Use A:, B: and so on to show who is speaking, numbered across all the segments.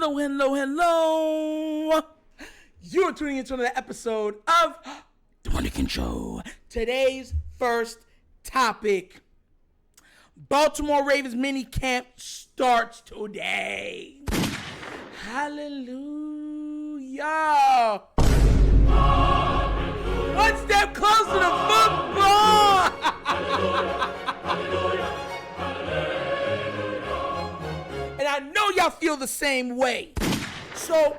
A: Hello, hello, hello. You're tuning into another episode of TheWunderkindShow. Today's first topic. Baltimore Ravens minicamp starts today. Hallelujah. One step closer to football. And I know y'all feel the same way. So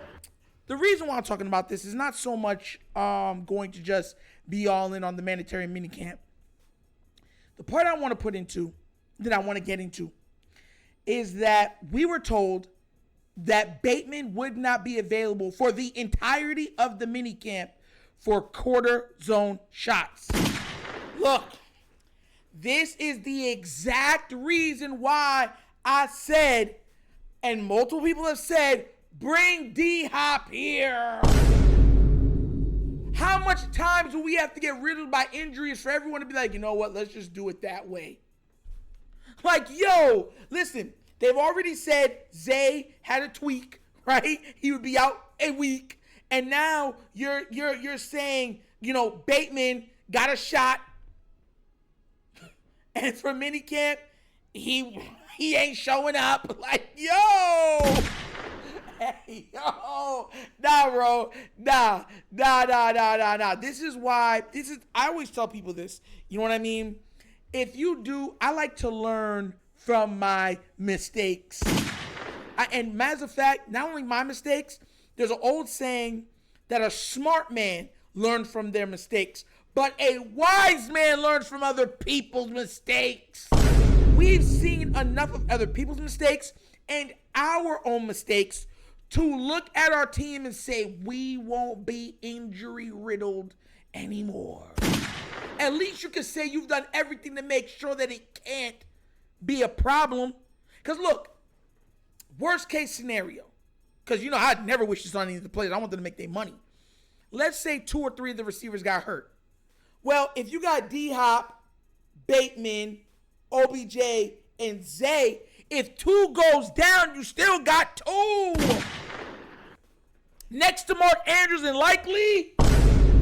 A: the reason why I'm talking about this is not so much going to just be all in on the mandatory minicamp. The part I want to put into, that I want to get into, is that we were told that Bateman would not be available for the entirety of the minicamp for quarter zone shots. Look, this is the exact reason why I said, and multiple people have said, bring DHOP here. How much time do we have to get riddled by injuries for everyone to be like, you know what, let's just do it that way? Like, yo, listen, they've already said Zay had a tweak, right? He would be out a week. And now you're saying, you know, Bateman got a shot. And for minicamp, he ain't showing up. Like, yo. Hey, yo. Nah, bro. Nah. This is why, I always tell people this. You know what I mean? If you do, I like to learn from my mistakes. And as a fact, not only my mistakes, there's an old saying that a smart man learns from their mistakes, but a wise man learns from other people's mistakes. We've seen enough of other people's mistakes and our own mistakes to look at our team and say, we won't be injury riddled anymore. At least you can say you've done everything to make sure that it can't be a problem. Because look, worst case scenario, because you know I'd never wish this on any of the players. I want them to make their money. Let's say 2 or 3 of the receivers got hurt. Well, if you got DHOP, Bateman, OBJ, and Zay, if 2 goes down, you still got 2. Next to Mark Andrews and Likely,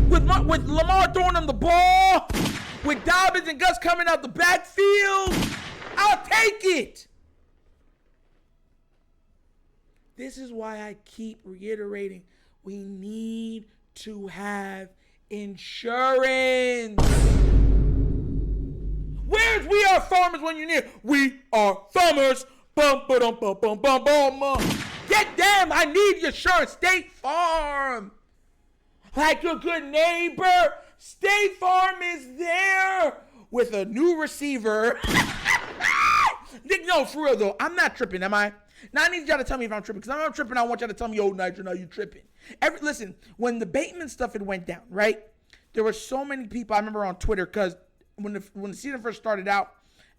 A: with Lamar throwing him the ball, with Dobbins and Gus coming out the backfield, I'll take it. This is why I keep reiterating, we need to have insurance. Where's We Are Farmers when you need? We are farmers. Bum, ba-dum, bum, bum, bum, bum. Get them. I need insurance. State Farm. Like a good neighbor, State Farm is there with a new receiver. No, for real though, I'm not tripping, am I? Now I need y'all to tell me if I'm tripping, because if I'm tripping, I want y'all to tell me, oh, Nitro, now you tripping. Listen, when the Bateman stuff had went down, right? There were so many people, I remember on Twitter, because when the season first started out,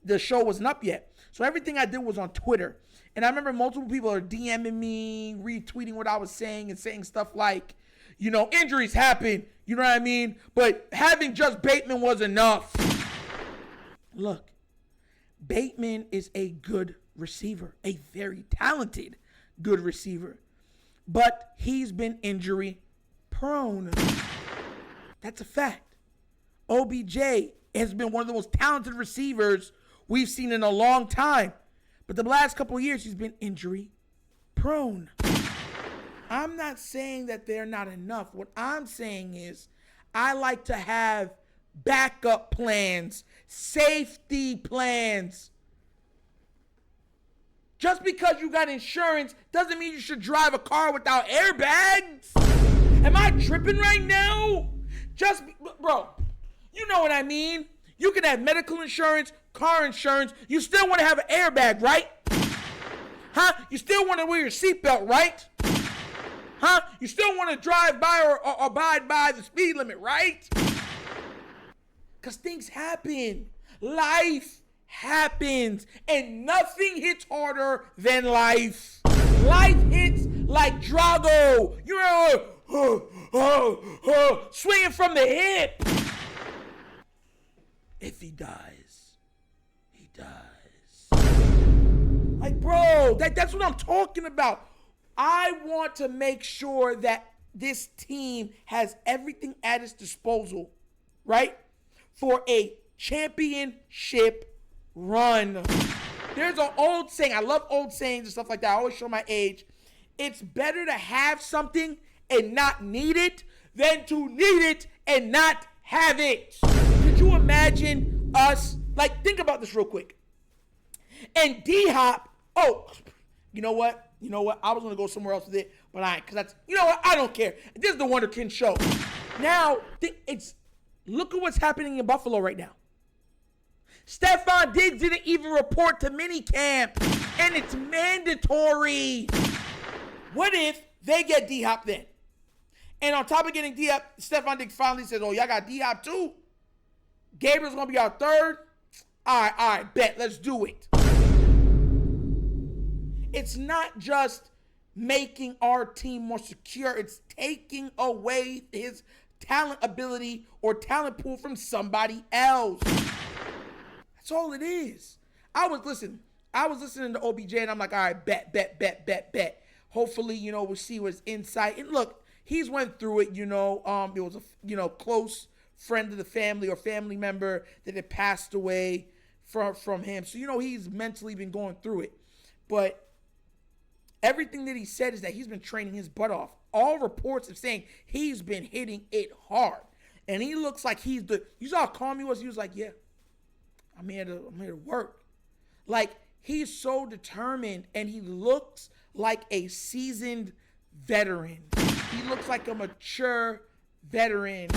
A: the show wasn't up yet. So everything I did was on Twitter. And I remember multiple people are DMing me, retweeting what I was saying, and saying stuff like, you know, injuries happen, you know what I mean? But having just Bateman was enough. Look, Bateman is a good receiver, a very talented good receiver. But he's been injury prone. That's a fact. OBJ has been one of the most talented receivers we've seen in a long time. But the last couple of years, he's been injury prone. I'm not saying that they're not enough. What I'm saying is I like to have backup plans, safety plans. Just because you got insurance doesn't mean you should drive a car without airbags. Am I tripping right now? Bro, you know what I mean. You can have medical insurance, car insurance. You still want to have an airbag, right? Huh? You still want to wear your seatbelt, right? Huh? You still want to drive by or abide by the speed limit, right? Because things happen. Life happens. And nothing hits harder than life. Life hits like Drago. You're swinging from the hip. If he dies, he dies. Like, bro, that's what I'm talking about. I want to make sure that this team has everything at its disposal, right, for a championship run. There's an old saying. I love old sayings and stuff like that. I always show my age. It's better to have something and not need it than to need it and not have it. Could you imagine us? Like, think about this real quick. And DHOP, you know what? I was going to go somewhere else with it, but I ain't. Because that's, you know what? I don't care. This is the Wunderkind Show. Now, look at what's happening in Buffalo right now. Stephon Diggs didn't even report to minicamp, and it's mandatory. What if they get D-Hop then? And on top of getting D-Hop, Stephon Diggs finally says, y'all got D-Hop too? Gabriel's going to be our third? All right, bet. Let's do it. It's not just making our team more secure. It's taking away his talent ability or talent pool from somebody else. That's all it is. I was listening to OBJ, and I'm like, all right, bet. Hopefully, we'll see what's inside. And look, he's went through it, it was a, close friend of the family or family member that had passed away from him. So, he's mentally been going through it. But everything that he said is that he's been training his butt off. All reports are saying he's been hitting it hard. And he looks like you saw how calm he was? He was like, yeah, I'm here to work. Like, he's so determined, and he looks like a seasoned veteran. He looks like a mature veteran.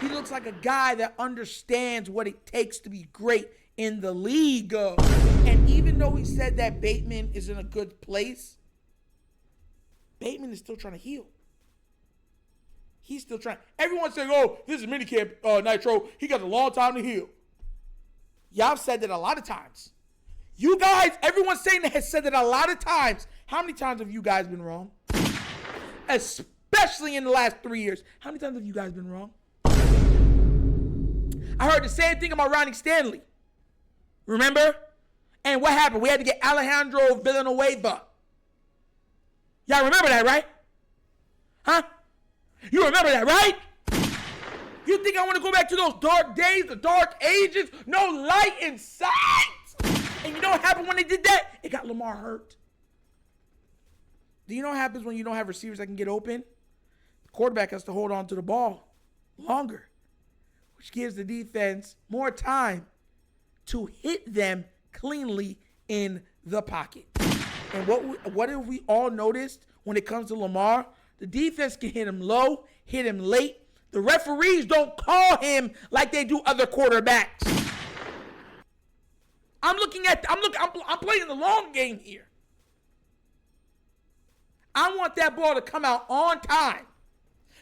A: He looks like a guy that understands what it takes to be great in the league. And even though he said that Bateman is in a good place, Bateman is still trying to heal. He's still trying. Everyone's saying, this is minicamp Nitro. He got a long time to heal. Y'all have said that a lot of times. You guys, everyone's saying that has said that a lot of times. How many times have you guys been wrong? Especially in the last 3 years. How many times have you guys been wrong? I heard the same thing about Ronnie Stanley. Remember? And what happened? We had to get Alejandro Villanueva. Y'all remember that, right? Huh? You remember that, right? You think I want to go back to those dark days, the dark ages? No light in sight. And you know what happened when they did that? It got Lamar hurt. Do you know what happens when you don't have receivers that can get open? The quarterback has to hold on to the ball longer, which gives the defense more time to hit them cleanly in the pocket. And what have we all noticed when it comes to Lamar? The defense can hit him low, hit him late. The referees don't call him like they do other quarterbacks. I'm playing the long game here. I want that ball to come out on time,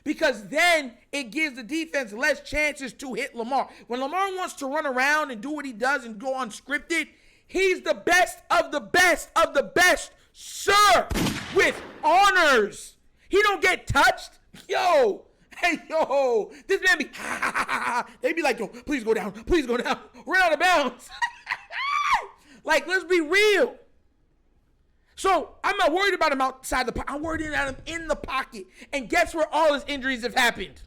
A: because then it gives the defense less chances to hit Lamar. When Lamar wants to run around and do what he does and go unscripted, he's the best of the best of the best, sir, with honors. He don't get touched. This man be, they be like, please go down, we're out of bounds. Like, let's be real. So I'm not worried about him outside the pocket. I'm worried about him in the pocket. And guess where all his injuries have happened?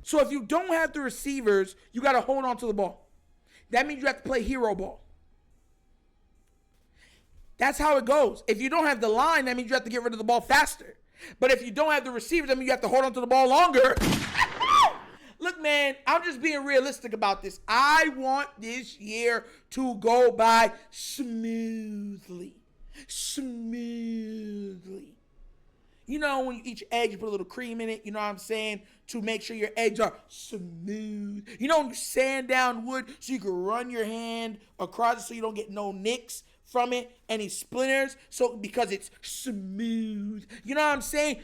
A: So if you don't have the receivers, you got to hold on to the ball. That means you have to play hero ball. That's how it goes. If you don't have the line, that means you have to get rid of the ball faster. But if you don't have the receivers, that means you have to hold on to the ball longer. Look, man, I'm just being realistic about this. I want this year to go by smoothly. When you eat your eggs, you put a little cream in it, you know what I'm saying, to make sure your eggs are smooth. When you sand down wood so you can run your hand across it so you don't get no nicks from it, any splinters, so because it's smooth. You know what I'm saying?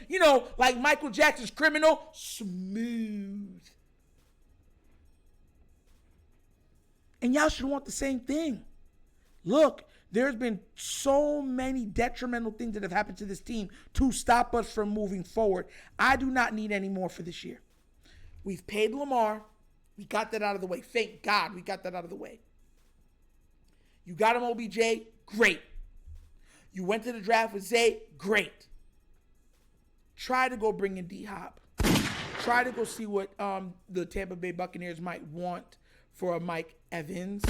A: Like Michael Jackson's Criminal, smooth. And y'all should want the same thing. Look, there's been so many detrimental things that have happened to this team to stop us from moving forward. I do not need any more for this year. We've paid Lamar. We got that out of the way. Thank God we got that out of the way. You got him, OBJ. Great. You went to the draft with Zay, great. Try to go bring in D-Hop. Try to go see what the Tampa Bay Buccaneers might want for a Mike Evans.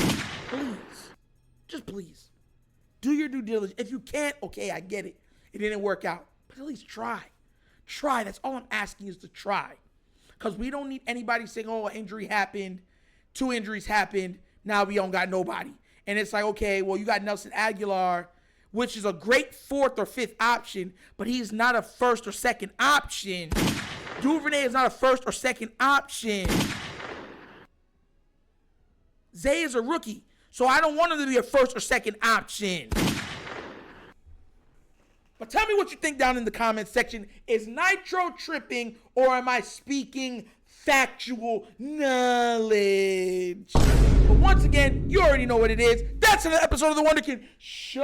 A: Please. Just please. Do your due diligence. If you can't, okay, I get it. It didn't work out. But at least try. Try. That's all I'm asking is to try. Because we don't need anybody saying, oh, an injury happened. 2 injuries happened. Now we don't got nobody. And it's like, okay, well, you got Nelson Aguilar, which is a great 4th or 5th option, but he's not a 1st or 2nd option. Duvernay is not a 1st or 2nd option. Zay is a rookie, so I don't want him to be a 1st or 2nd option. But tell me what you think down in the comments section. Is Nitro tripping, or am I speaking factual knowledge? But once again, you already know what it is. That's another episode of The Wunderkind Show.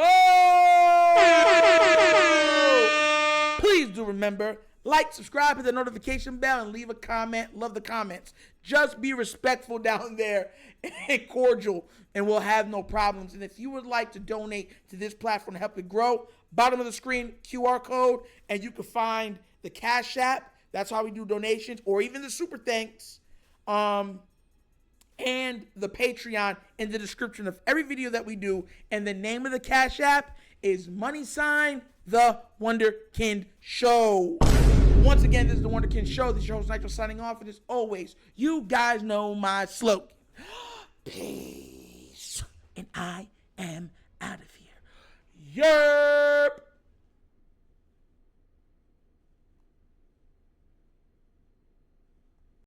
A: Please do remember, like, subscribe, hit the notification bell, and leave a comment. Love the comments. Just be respectful down there and cordial, and we'll have no problems. And if you would like to donate to this platform to help it grow, bottom of the screen, QR code, and you can find the Cash App. That's how we do donations, or even the super thanks, and the Patreon in the description of every video that we do. And the name of the Cash App is $The Wunderkind Show. Once again, this is The Wunderkind Show. This is your host, Nitro, signing off. And as always, you guys know my slogan. Peace. And I am out of here. Yerp.